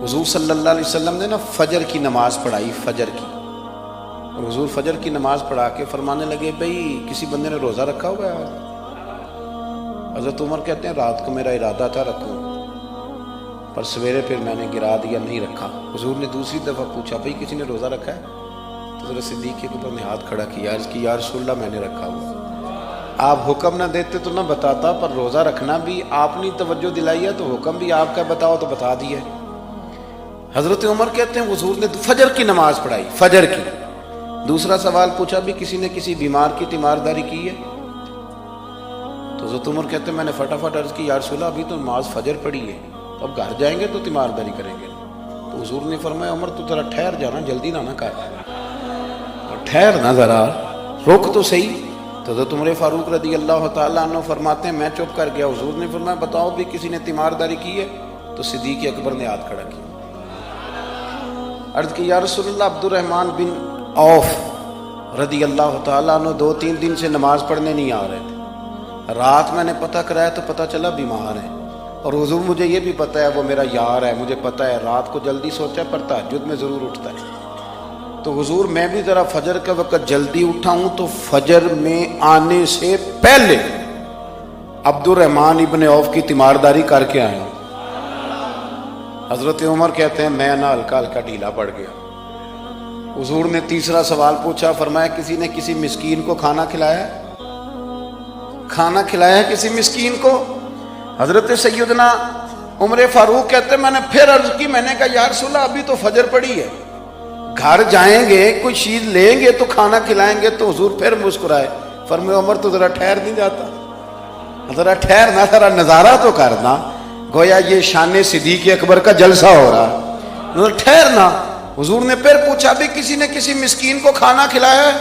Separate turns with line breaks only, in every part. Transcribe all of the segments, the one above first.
حضور صلی اللہ علیہ وسلم نے نا فجر کی نماز پڑھائی، فجر کی، اور حضور فجر کی نماز پڑھا کے فرمانے لگے بھئی کسی بندے نے روزہ رکھا ہوا ہے آج؟ حضرت عمر کہتے ہیں رات کو میرا ارادہ تھا رکھوں، پر سویرے پھر میں نے گرا دیا، نہیں رکھا۔ حضور نے دوسری دفعہ پوچھا بھئی کسی نے روزہ رکھا ہے؟ تو حضرت صدیق کے اوپر نے ہاتھ کھڑا کیا، عرض کی یا رسول اللہ میں نے رکھا ہوا۔ آپ حکم نہ دیتے تو نہ بتاتا، پر روزہ رکھنا بھی آپ نے توجہ دلائی ہے تو حکم بھی آپ کا بتاؤ تو بتا دیا۔ حضرت عمر کہتے ہیں حضور نے فجر کی نماز پڑھائی، فجر کی۔ دوسرا سوال پوچھا بھی کسی نے کسی بیمار کی تیمارداری کی ہے؟ تو حضرت عمر کہتے ہیں میں نے فٹافٹ عرض کی یا رسول اللہ ابھی تو نماز فجر پڑھی ہے، تو اب گھر جائیں گے تو تیمارداری کریں گے۔ تو حضور نے فرمایا عمر تو ذرا ٹھہر جانا، جلدی نہ کر، ٹھہر نہ ذرا، روک تو صحیح۔ تو حضرت عمر فاروق رضی اللہ تعالیٰ عنہ فرماتے ہیں میں چپ کر گیا۔ حضور نے فرمایا بتاؤ بھی کسی نے تیمارداری کی ہے؟ تو صدیق اکبر نے ہاتھ کھڑا کیا، عرض کی یا رسول اللہ عبد الرحمن بن عوف رضی اللہ تعالیٰ عنہ 2-3 دن سے نماز پڑھنے نہیں آ رہے تھے، رات میں نے پتہ کرایا تو پتہ چلا بیمار ہیں، اور حضور مجھے یہ بھی پتہ ہے وہ میرا یار ہے، مجھے پتہ ہے رات کو جلدی سوچا پر تہجد میں ضرور اٹھتا ہے۔ تو حضور میں بھی ذرا فجر کے وقت جلدی اٹھا ہوں تو فجر میں آنے سے پہلے عبد الرحمن ابن عوف کی تیمارداری کر کے آیا ہوں۔ حضرت عمر کہتے ہیں میں نہ ہلکا ہلکا ڈھیلا پڑ گیا۔ حضور نے تیسرا سوال پوچھا، فرمایا کسی نے کسی مسکین کو کھانا کھلایا ہے؟ کھانا کھلایا ہے کسی مسکین کو؟ حضرت سیدنا عمر فاروق کہتے ہیں میں نے پھر عرض کی، میں نے کہا یا رسول اللہ ابھی تو فجر پڑی ہے، گھر جائیں گے کوئی چیز لیں گے تو کھانا کھلائیں گے۔ تو حضور پھر مسکرائے، فرمایا عمر تو ذرا ٹھہر نہیں جاتا، ذرا ٹھہرنا، ذرا نظارہ تو کرنا، گویا یہ شان صدیق اکبر کا جلسہ ہو رہا، ٹھہرنا۔ حضور نے پھر پوچھا بھی کسی نے کسی مسکین کو کھانا کھلایا ہے؟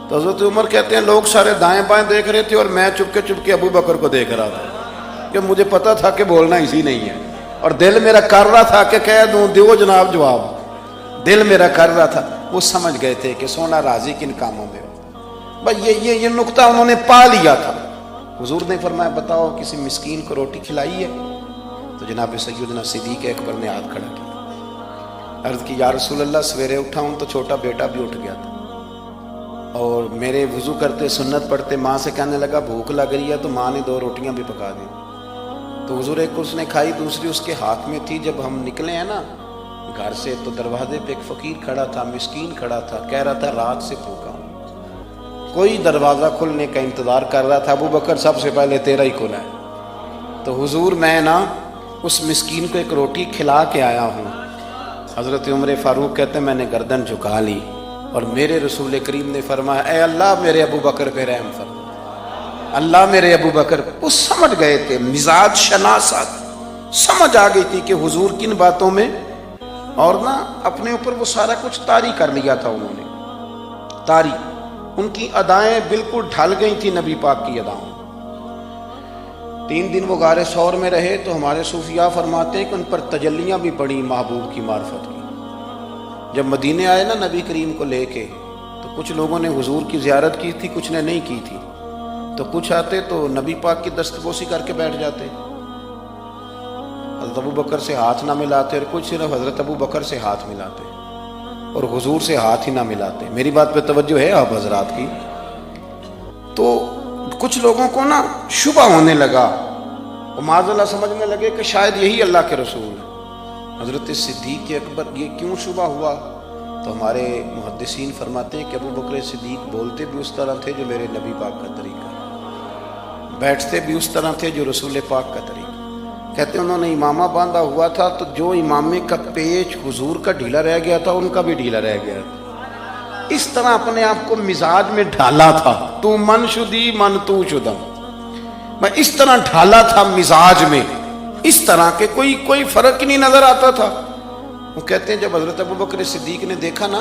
تو حضرت عمر کہتے ہیں لوگ سارے دائیں بائیں دیکھ رہے تھے اور میں چپ کے ابو بکر کو دیکھ رہا تھا، کہ مجھے پتا تھا کہ بولنا اسی نہیں ہے، اور دل میرا کر رہا تھا کہ کہہ دوں دیو جناب جواب، دل میرا کر رہا تھا۔ وہ سمجھ گئے تھے کہ سونا راضی کن کاموں میں ہو، بس یہ نقطہ انہوں نے پا لیا تھا۔ حضور نے فرمایا بتاؤ کسی مسکین کو روٹی کھلائی ہے؟ تو جناب سیدنا صدیق اکبر نے ہاتھ کھڑا کیا، عرض کی یا رسول اللہ سویرے اٹھا ہوں تو چھوٹا بیٹا بھی اٹھ گیا تھا، اور میرے وضو کرتے سنت پڑھتے ماں سے کہنے لگا بھوک لگ رہی ہے، تو ماں نے 2 روٹیاں بھی پکا دی، تو حضور ایک اس نے کھائی دوسری اس کے ہاتھ میں تھی۔ جب ہم نکلے ہیں نا گھر سے تو دروازے پہ ایک فقیر کھڑا تھا، مسکین کھڑا تھا، کہہ رہا تھا رات سے بھوکا ہوں، کوئی دروازہ کھلنے کا انتظار کر رہا تھا، ابو بکر سب سے پہلے تیرا ہی کھلا ہے۔ تو حضور میں نا اس مسکین کو ایک روٹی کھلا کے آیا ہوں۔ حضرت عمر فاروق کہتے ہیں میں نے گردن جھکا لی، اور میرے رسول کریم نے فرمایا اے اللہ میرے ابو بکر پہ رحم فرما، اللہ میرے ابو بکر۔ وہ سمجھ گئے تھے، مزاج شناست سمجھ آ گئی تھی کہ حضور کن باتوں میں، اور نا اپنے اوپر وہ سارا کچھ طاری کر لیا تھا انہوں نے، طاری، ان کی ادائیں بالکل ڈھل گئی تھی نبی پاک کی اداؤں۔ 3 دن وہ غار ثور میں رہے تو ہمارے صوفیاء فرماتے ہیں کہ ان پر تجلیاں بھی پڑی محبوب کی معرفت کی۔ جب مدینے آئے نا نبی کریم کو لے کے، تو کچھ لوگوں نے حضور کی زیارت کی تھی، کچھ نے نہیں کی تھی، تو کچھ آتے تو نبی پاک کی دستبوسی کر کے بیٹھ جاتے، حضرت ابو بکر سے ہاتھ نہ ملاتے، اور کچھ صرف حضرت ابو بکر سے ہاتھ ملاتے اور حضور سے ہاتھ ہی نہ ملاتے۔ میری بات پہ توجہ ہے آپ حضرات کی؟ تو کچھ لوگوں کو نا شبہ ہونے لگا، اور معاذ اللہ سمجھنے لگے کہ شاید یہی اللہ کے رسول ہیں۔ حضرت صدیق اکبر یہ کیوں شبہ ہوا؟ تو ہمارے محدثین فرماتے ہیں کہ ابو بکر صدیق بولتے بھی اس طرح تھے جو میرے نبی پاک کا طریقہ ہے، بیٹھتے بھی اس طرح تھے جو رسول پاک کا طریقہ۔ کہتے ہیں انہوں نے امامہ باندھا ہوا تھا تو جو امامے کا پیچ حضور کا ڈھیلا رہ گیا تھا ان کا بھی ڈھیلا رہ گیا تھا، اس طرح اپنے آپ کو مزاج میں ڈھالا تھا، تو من شدی من تو شدم، میں اس طرح ڈھالا تھا مزاج میں، اس طرح کہ کوئی فرق نہیں نظر آتا تھا۔ وہ کہتے ہیں جب حضرت ابو بکر صدیق نے دیکھا نا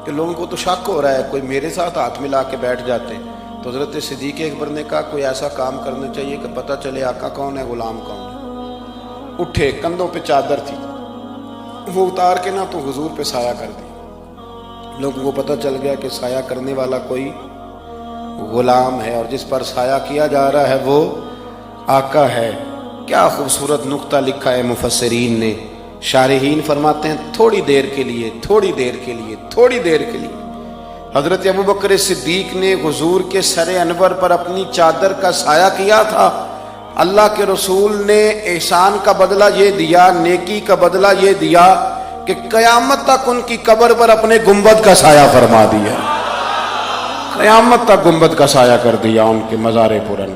کہ لوگوں کو تو شک ہو رہا ہے، کوئی میرے ساتھ ہاتھ ملا کے بیٹھ جاتے، تو حضرت صدیق اکبر نے کہا کوئی ایسا کام کرنا چاہیے کہ پتہ چلے آقا کون ہے غلام کون ہے۔ اٹھے، کندھوں پہ چادر تھی، وہ اتار کے نا تو حضور پہ سایہ کر دی، لوگوں کو پتہ چل گیا کہ سایہ کرنے والا کوئی غلام ہے، اور جس پر سایہ کیا جا رہا ہے وہ آقا ہے۔ کیا خوبصورت نقطہ لکھا ہے مفسرین نے شارحین فرماتے ہیں تھوڑی دیر کے لیے، تھوڑی دیر کے لیے، تھوڑی دیر کے لیے حضرت ابوبکر صدیق نے حضور کے سر انور پر اپنی چادر کا سایہ کیا تھا۔ اللہ کے رسول نے احسان کا بدلہ یہ دیا، نیکی کا بدلہ یہ دیا کہ قیامت تک ان کی قبر پر اپنے گنبد کا سایہ فرما دیا، قیامت تک گنبد کا سایہ کر دیا ان کے مزار پر۔